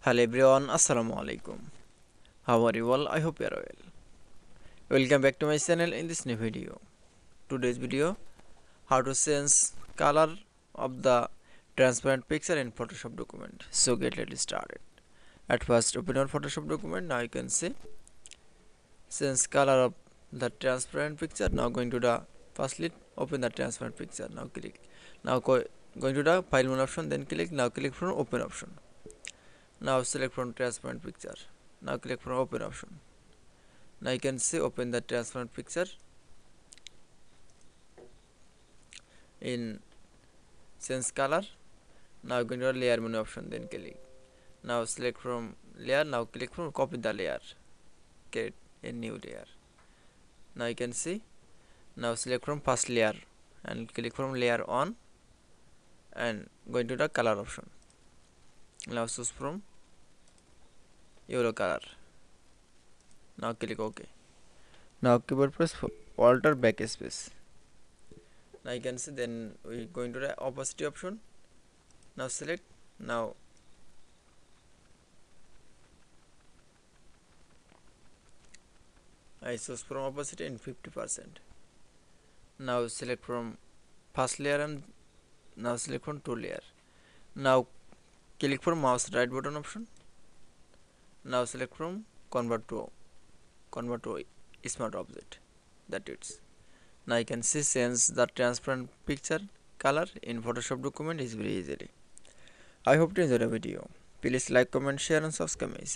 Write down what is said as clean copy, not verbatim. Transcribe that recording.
Hello everyone, Assalamu alaikum. How are you all? I hope you are well. Welcome back to my channel in this new video. Today's video, how to change color of the transparent picture in Photoshop document. So let's started. At first, open your Photoshop document. Now you can see change color of the transparent picture. Now going to the firstly open the transparent picture. Now click. Now going to the file menu option. Then click. Now click from open option. Now select from transparent picture. Now click from open option. Now you can see open the transparent picture in change color. Now going to the layer menu option, then click. Now select from layer. Now click from copy the layer, create a new layer. Now you can see. Now select from first layer and click from layer on and going to the color option. Now choose from yellow color. Now click OK. Now keyboard press Alt or backspace. Now you can see, then we going to the opacity option. Now select. Now I choose from opacity in 50%. Now select from first layer and now select from two layer. Now click from mouse right button option. Now select from convert to smart object. That it's. Now you can see change the transparent picture color in Photoshop document is very easily. I hope to enjoy the video. Please like, comment, share and subscribe.